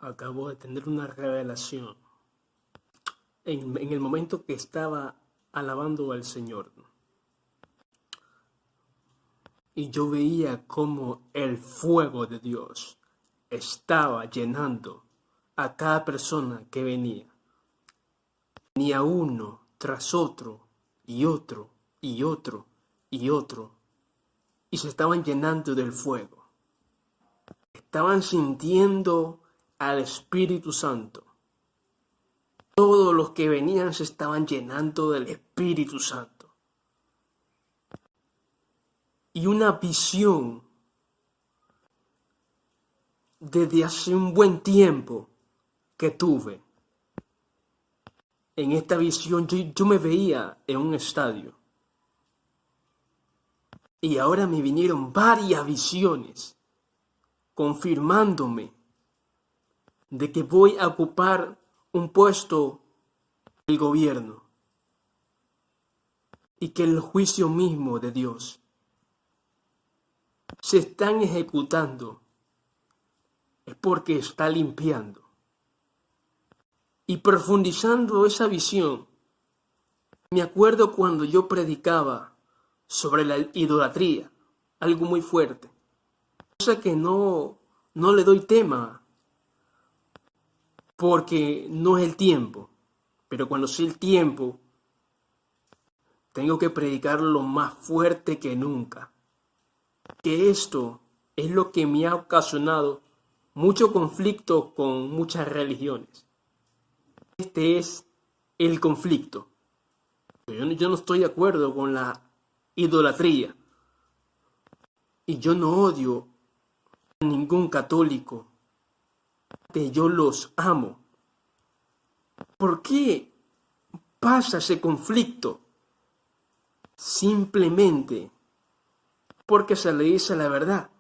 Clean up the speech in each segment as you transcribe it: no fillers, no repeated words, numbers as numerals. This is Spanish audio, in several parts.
Acabo de tener una revelación en el momento que estaba alabando al Señor. Y yo veía cómo el fuego de Dios estaba llenando a cada persona que venía. Venía uno tras otro, y otro, y otro, y otro. Y se estaban llenando del fuego. Estaban sintiendo al Espíritu Santo. Todos los que venían se estaban llenando del Espíritu Santo. Y una visión desde hace un buen tiempo que tuve. En esta visión yo me veía en un estadio. Y ahora me vinieron varias visiones confirmándome de que voy a ocupar un puesto del gobierno y que el juicio mismo de Dios se están ejecutando es porque está limpiando. Y profundizando esa visión, me acuerdo cuando yo predicaba sobre la idolatría, algo muy fuerte, cosa que no le doy tema porque no es el tiempo, pero cuando sea el tiempo, tengo que predicarlo más fuerte que nunca. Que esto es lo que me ha ocasionado mucho conflicto con muchas religiones. Este es el conflicto. Yo no estoy de acuerdo con la idolatría. Y yo no odio a ningún católico. Yo los amo. ¿Por qué pasa ese conflicto? Simplemente porque se le dice la verdad.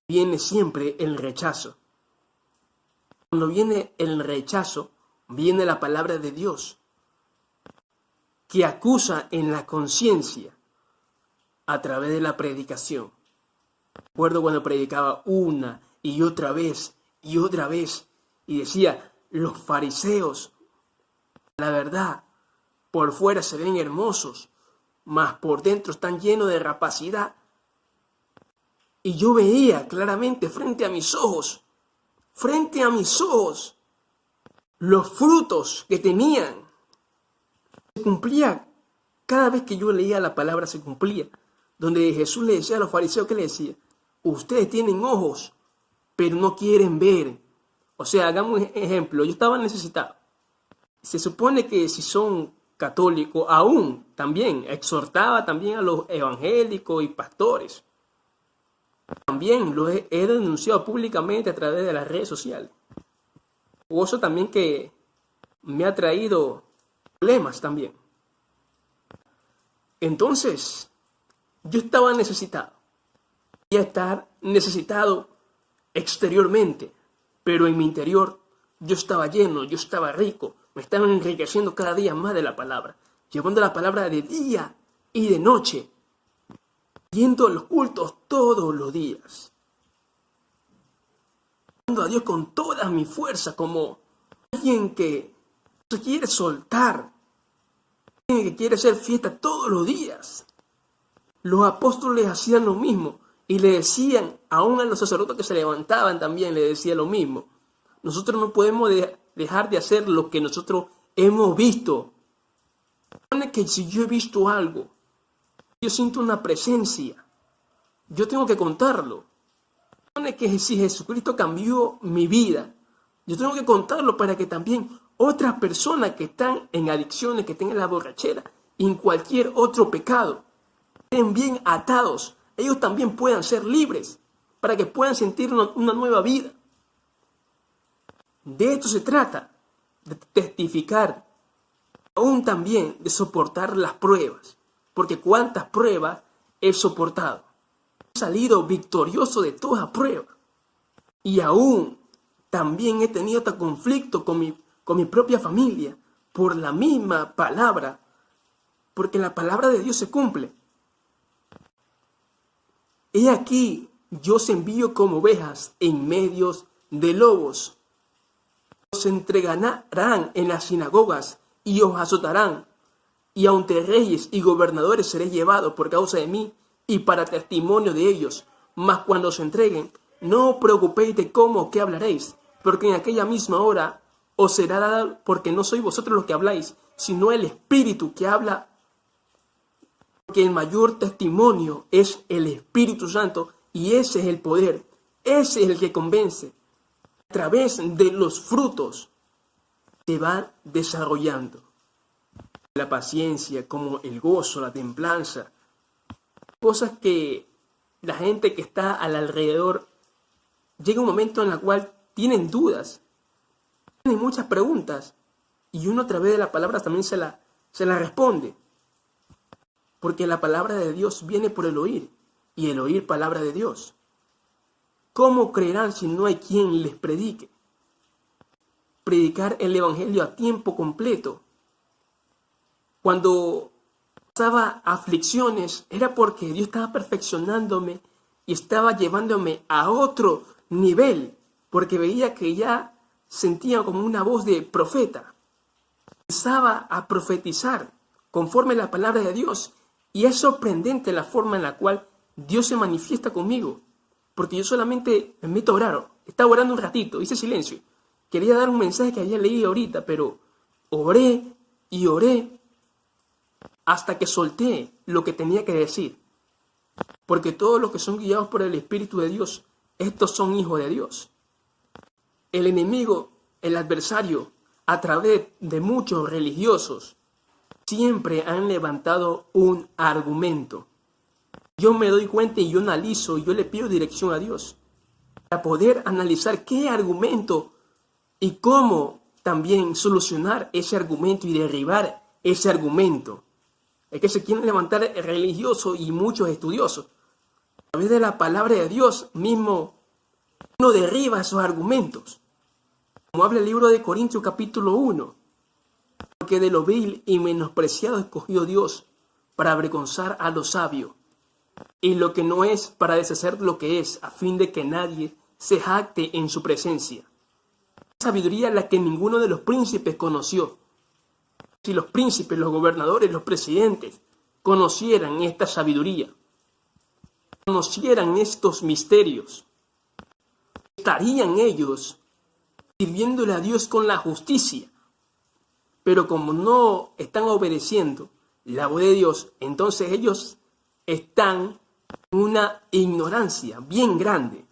Viene siempre el rechazo. Cuando viene el rechazo, viene la palabra de Dios, que acusa en la conciencia a través de la predicación. Recuerdo cuando predicaba una y otra vez, y decía, los fariseos, la verdad, por fuera se ven hermosos, mas por dentro están llenos de rapacidad. Y yo veía claramente frente a mis ojos, los frutos que tenían. Se cumplía, cada vez que yo leía la palabra se cumplía. Donde Jesús le decía a los fariseos, ¿qué le decía? Ustedes tienen ojos, pero no quieren ver. O sea, hagamos un ejemplo, yo estaba necesitado. Se supone que si son católicos, aún también exhortaba también a los evangélicos y pastores. También lo he denunciado públicamente a través de las redes sociales. Eso también que me ha traído problemas también. Entonces, yo estaba necesitado. Podía estar necesitado exteriormente, pero en mi interior yo estaba lleno, yo estaba rico, me estaba enriqueciendo cada día más de la palabra, llevando la palabra de día y de noche, yendo a los cultos todos los días, dando a Dios con toda mi fuerza, como alguien que se quiere soltar, alguien que quiere hacer fiesta todos los días. Los apóstoles hacían lo mismo y le decían, aún a los sacerdotes que se levantaban también le decía lo mismo. Nosotros no podemos dejar de hacer lo que nosotros hemos visto. Que si yo he visto algo, yo siento una presencia, yo tengo que contarlo. Que si Jesucristo cambió mi vida, yo tengo que contarlo para que también otras personas que están en adicciones, que estén en la borrachera, en cualquier otro pecado, estén bien atados, ellos también puedan ser libres, para que puedan sentir una nueva vida. De esto se trata, de testificar, aún también de soportar las pruebas, porque cuántas pruebas he soportado. He salido victorioso de toda prueba. Y aún también he tenido este conflicto con mi propia familia por la misma palabra, porque la palabra de Dios se cumple. He aquí, yo os envío como ovejas en medio de lobos. Os entregarán en las sinagogas y os azotarán, y ante reyes y gobernadores seréis llevados por causa de mí y para testimonio de ellos. Mas cuando os entreguen, no os preocupéis de cómo o qué hablaréis, porque en aquella misma hora os será dado, porque no sois vosotros los que habláis, sino el Espíritu que habla, porque el mayor testimonio es el Espíritu Santo, y ese es el poder, ese es el que convence. A través de los frutos se va desarrollando la paciencia, como el gozo, la templanza, cosas que la gente que está al alrededor llega un momento en el cual tienen dudas, tienen muchas preguntas, y uno a través de la palabra también se la responde, porque la palabra de Dios viene por el oír, y el oír palabra de Dios. ¿Cómo creerán si no hay quien les predique? Predicar el evangelio a tiempo completo. Cuando pasaba aflicciones era porque Dios estaba perfeccionándome y estaba llevándome a otro nivel, porque veía que ya sentía como una voz de profeta. Empezaba a profetizar conforme a la palabra de Dios, y es sorprendente la forma en la cual Dios se manifiesta conmigo, porque yo solamente me meto a orar. Estaba orando un ratito, hice silencio. Quería dar un mensaje que había leído ahorita, pero oré y oré hasta que solté lo que tenía que decir. Porque todos los que son guiados por el Espíritu de Dios, estos son hijos de Dios. El enemigo, el adversario, a través de muchos religiosos, siempre han levantado un argumento. Yo me doy cuenta y yo analizo y yo le pido dirección a Dios para poder analizar qué argumento y cómo también solucionar ese argumento y derribar ese argumento. Es que se quieren levantar religiosos y muchos estudiosos. A través de la palabra de Dios mismo uno derriba esos argumentos. Como habla el libro de Corintios capítulo 1. Porque de lo vil y menospreciado escogió Dios para avergonzar a los sabios, y lo que no es para deshacer lo que es, a fin de que nadie se jacte en su presencia. Sabiduría la que ninguno de los príncipes conoció. Si los príncipes, los gobernadores, los presidentes conocieran esta sabiduría, conocieran estos misterios, estarían ellos sirviéndole a Dios con la justicia. Pero como no están obedeciendo la voz de Dios, entonces ellos están en una ignorancia bien grande.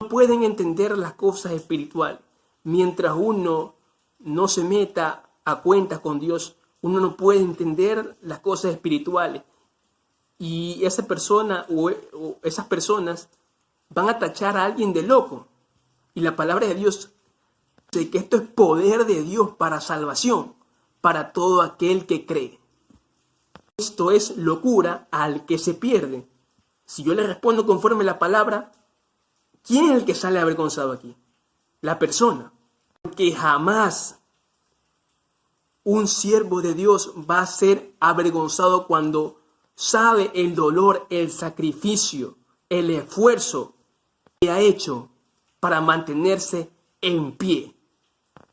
No pueden entender las cosas espirituales. Mientras uno no se meta a cuentas con Dios, uno no puede entender las cosas espirituales. Y esa persona o esas personas van a tachar a alguien de loco. Y la palabra de Dios dice que esto es poder de Dios para salvación, para todo aquel que cree. Esto es locura al que se pierde. Si yo le respondo conforme a la palabra, ¿quién es el que sale avergonzado aquí? La persona. Porque jamás un siervo de Dios va a ser avergonzado cuando sabe el dolor, el sacrificio, el esfuerzo que ha hecho para mantenerse en pie.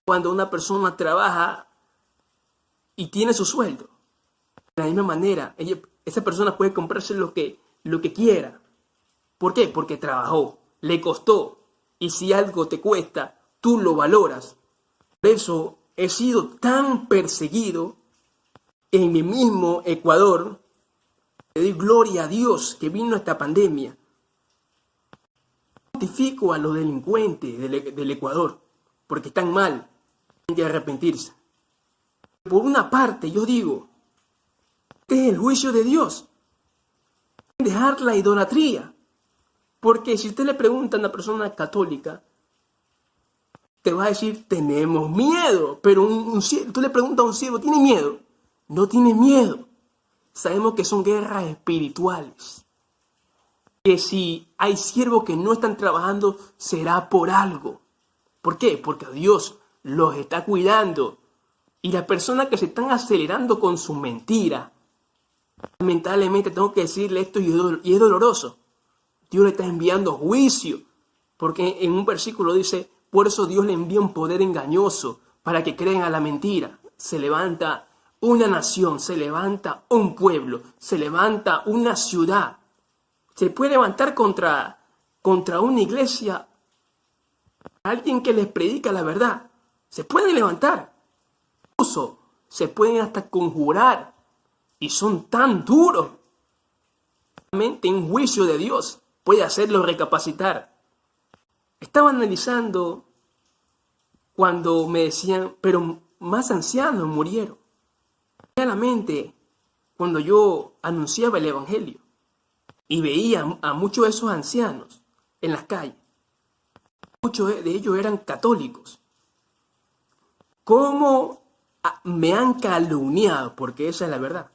Cuando una persona trabaja y tiene su sueldo, de la misma manera, esa persona puede comprarse lo que quiera. ¿Por qué? Porque trabajó, le costó, y si algo te cuesta, tú lo valoras. Por eso he sido tan perseguido en mi mismo Ecuador. Le doy gloria a Dios que vino esta pandemia. Notifico a los delincuentes del Ecuador porque están mal, tienen que arrepentirse. Por una parte yo digo, este es el juicio de Dios. Dejar la idolatría. Porque si usted le pregunta a una persona católica, te va a decir, tenemos miedo. Pero tú le preguntas a un siervo, ¿tiene miedo? No tiene miedo. Sabemos que son guerras espirituales. Que si hay siervos que no están trabajando, será por algo. ¿Por qué? Porque Dios los está cuidando. Y las personas que se están acelerando con su mentira, lamentablemente tengo que decirle esto y es doloroso. Dios le está enviando juicio Porque en un versículo dice, por eso Dios le envía un poder engañoso para que crean a la mentira. Se levanta una nación, se levanta un pueblo, se levanta una ciudad. Se puede levantar contra una iglesia, alguien que les predica la verdad. Se puede levantar. Incluso se pueden hasta conjurar y son tan duros. Realmente en juicio de Dios puede hacerlo recapacitar. Estaba analizando cuando me decían, pero más ancianos murieron. Tenía a la mente cuando yo anunciaba el Evangelio y veía a muchos de esos ancianos en las calles. Muchos de ellos eran católicos. ¿Cómo me han calumniado? Porque esa es la verdad.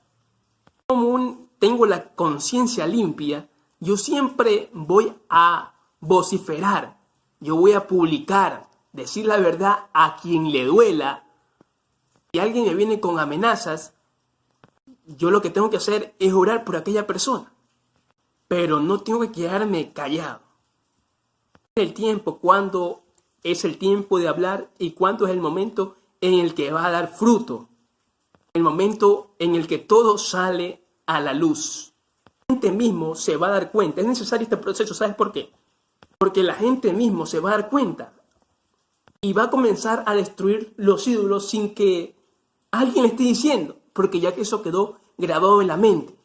Como tengo la conciencia limpia, yo siempre voy a vociferar, yo voy a publicar, decir la verdad a quien le duela. Si alguien me viene con amenazas, yo lo que tengo que hacer es orar por aquella persona. Pero no tengo que quedarme callado. El tiempo, cuando es el tiempo de hablar y cuándo es el momento en el que va a dar fruto. El momento en el que todo sale a la luz. La gente mismo se va a dar cuenta. Es necesario este proceso. ¿Sabes por qué? Porque la gente mismo se va a dar cuenta y va a comenzar a destruir los ídolos sin que alguien le esté diciendo, porque ya que eso quedó grabado en la mente.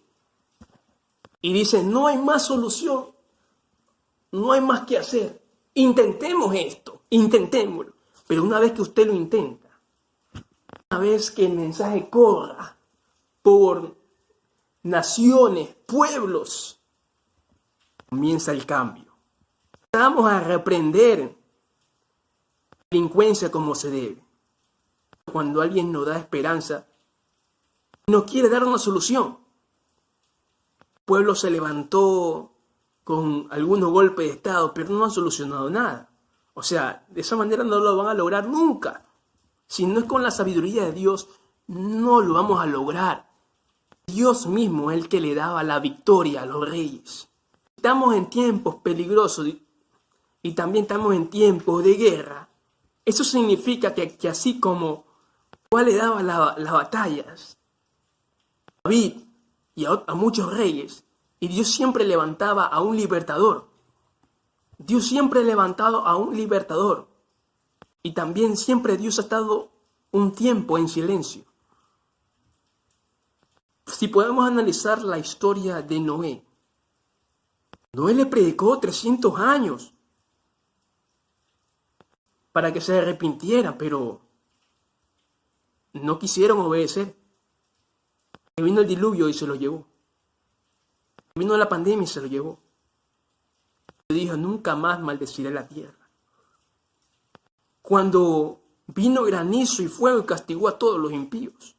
Y dice, no hay más solución, no hay más que hacer. Intentemos esto, intentémoslo. Pero una vez que usted lo intenta, una vez que el mensaje corra por naciones, pueblos, comienza el cambio. Vamos a reprender la delincuencia como se debe. Cuando alguien nos da esperanza, no quiere dar una solución. El pueblo se levantó con algunos golpes de Estado, pero no han solucionado nada. O sea, de esa manera no lo van a lograr nunca. Si no es con la sabiduría de Dios, no lo vamos a lograr. Dios mismo es el que le daba la victoria a los reyes. Estamos en tiempos peligrosos y también estamos en tiempos de guerra. Eso significa que así como Dios le daba las batallas a David y a muchos reyes, y Dios siempre levantaba a un libertador. Dios siempre ha levantado a un libertador. Y también siempre Dios ha estado un tiempo en silencio. Si podemos analizar la historia de Noé, Noé le predicó 300 años para que se arrepintieran, pero no quisieron obedecer. Vino el diluvio y se lo llevó. Vino la pandemia y se lo llevó. Le dijo, nunca más maldeciré la tierra. Cuando vino granizo y fuego y castigó a todos los impíos,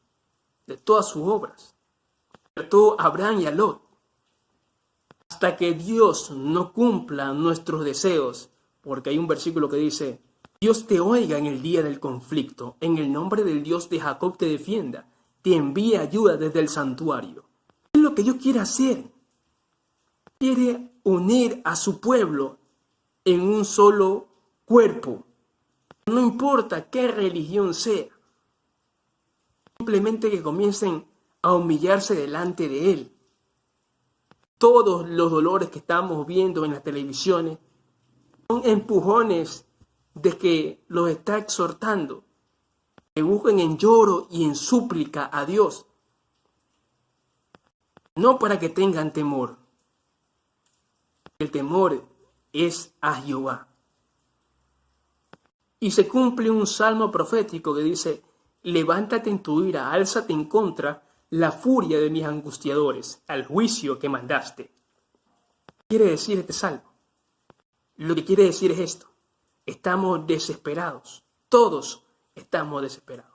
de todas sus obras, trató a Abraham y a Lot, hasta que Dios no cumpla nuestros deseos, porque hay un versículo que dice, Dios te oiga en el día del conflicto, en el nombre del Dios de Jacob te defienda, te envíe ayuda desde el santuario. Es lo que Dios quiere hacer. Quiere unir a su pueblo en un solo cuerpo. No importa qué religión sea. Simplemente que comiencen a humillarse delante de Él. Todos los dolores que estamos viendo en las televisiones son empujones de que los está exhortando. Que busquen en lloro y en súplica a Dios. No para que tengan temor. El temor es a Jehová. Y se cumple un salmo profético que dice, levántate en tu ira, álzate en contra la furia de mis angustiadores, al juicio que mandaste. ¿Qué quiere decir este salmo? Lo que quiere decir es esto. Estamos desesperados. Todos estamos desesperados.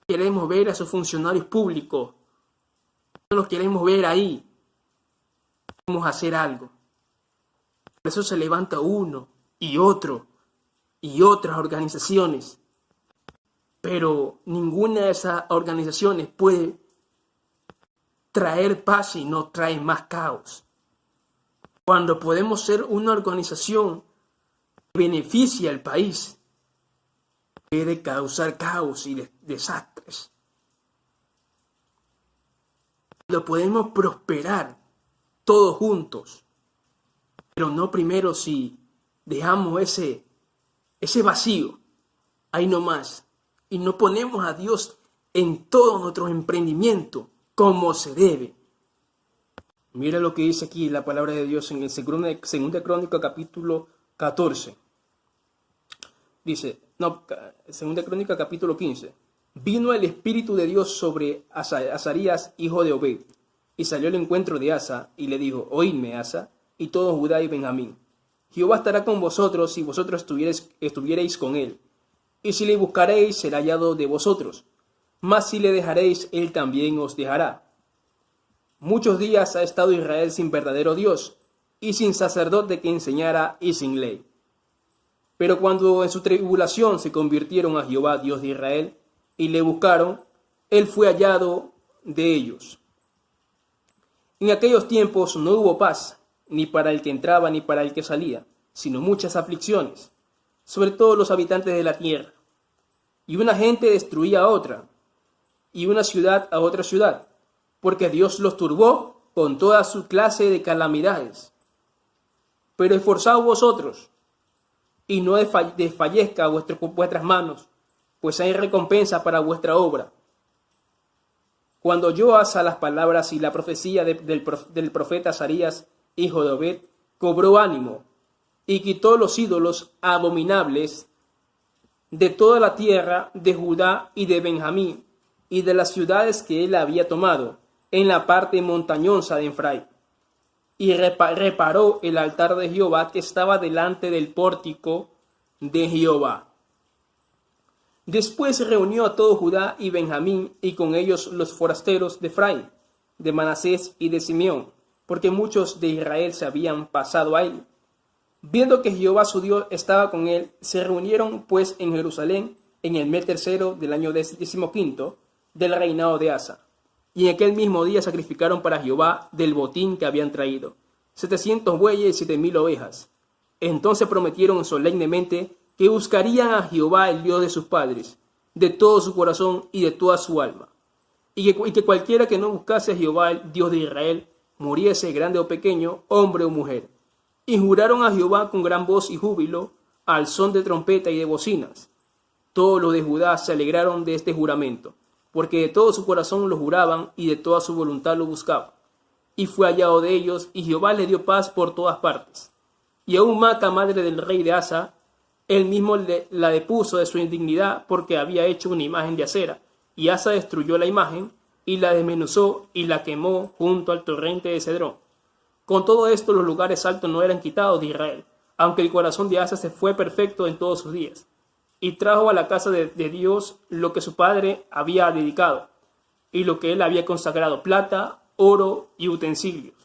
Queremos ver a esos funcionarios públicos. No los queremos ver ahí. Queremos hacer algo. Por eso se levanta uno y otro y otras organizaciones. Pero ninguna de esas organizaciones puede traer paz y no trae más caos. Cuando podemos ser una organización beneficia al país, puede causar caos y desastres. Lo podemos prosperar todos juntos, pero no primero si dejamos ese vacío ahí nomás y no ponemos a Dios en todo nuestro emprendimiento como se debe. Mira lo que dice aquí la palabra de Dios en el 2 Crónica capítulo 14. Dice, 2 Crónica capítulo 15. Vino el Espíritu de Dios sobre Azarías, hijo de Obed, y salió al encuentro de Asa, y le dijo, oídme, Asa, y todo Judá y Benjamín. Jehová estará con vosotros si vosotros estuviereis con él. Y si le buscaréis, será hallado de vosotros. Mas si le dejaréis, él también os dejará. Muchos días ha estado Israel sin verdadero Dios, y sin sacerdote que enseñara, y sin ley. Pero cuando en su tribulación se convirtieron a Jehová, Dios de Israel, y le buscaron, él fue hallado de ellos. En aquellos tiempos no hubo paz, ni para el que entraba ni para el que salía, sino muchas aflicciones, sobre todo los habitantes de la tierra. Y una gente destruía a otra, y una ciudad a otra ciudad, porque Dios los turbó con toda su clase de calamidades. Pero esforzaos vosotros, y no desfallezca vuestras manos, pues hay recompensa para vuestra obra. Cuando oyó Asa las palabras y la profecía del profeta Azarías, hijo de Obed, cobró ánimo, y quitó los ídolos abominables de toda la tierra de Judá y de Benjamín, y de las ciudades que él había tomado, en la parte montañosa de Efraín. Y reparó el altar de Jehová que estaba delante del pórtico de Jehová. Después reunió a todo Judá y Benjamín, y con ellos los forasteros de Efraín, de Manasés y de Simeón, porque muchos de Israel se habían pasado a él. Viendo que Jehová su Dios estaba con él, se reunieron pues en Jerusalén en el mes tercero del año 15 del reinado de Asa. Y en aquel mismo día sacrificaron para Jehová del botín que habían traído 700 bueyes y 7000 ovejas. Entonces prometieron solemnemente que buscarían a Jehová, el Dios de sus padres, de todo su corazón y de toda su alma, y que cualquiera que no buscase a Jehová, el Dios de Israel, muriese, grande o pequeño, hombre o mujer. Y juraron a Jehová con gran voz y júbilo, al son de trompeta y de bocinas. Todos los de Judá se alegraron de este juramento, porque de todo su corazón lo juraban y de toda su voluntad lo buscaban. Y fue hallado de ellos, y Jehová le dio paz por todas partes. Y aún Maaca, madre del rey de Asa, él mismo la depuso de su indignidad, porque había hecho una imagen de acera. Y Asa destruyó la imagen, y la desmenuzó, y la quemó junto al torrente de Cedrón. Con todo esto, los lugares altos no eran quitados de Israel, aunque el corazón de Asa se fue perfecto en todos sus días. Y trajo a la casa de Dios lo que su padre había dedicado, y lo que él había consagrado, plata, oro y utensilios.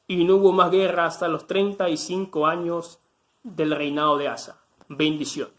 Y no hubo más guerra hasta los 35 años del reinado de Asa. Bendición.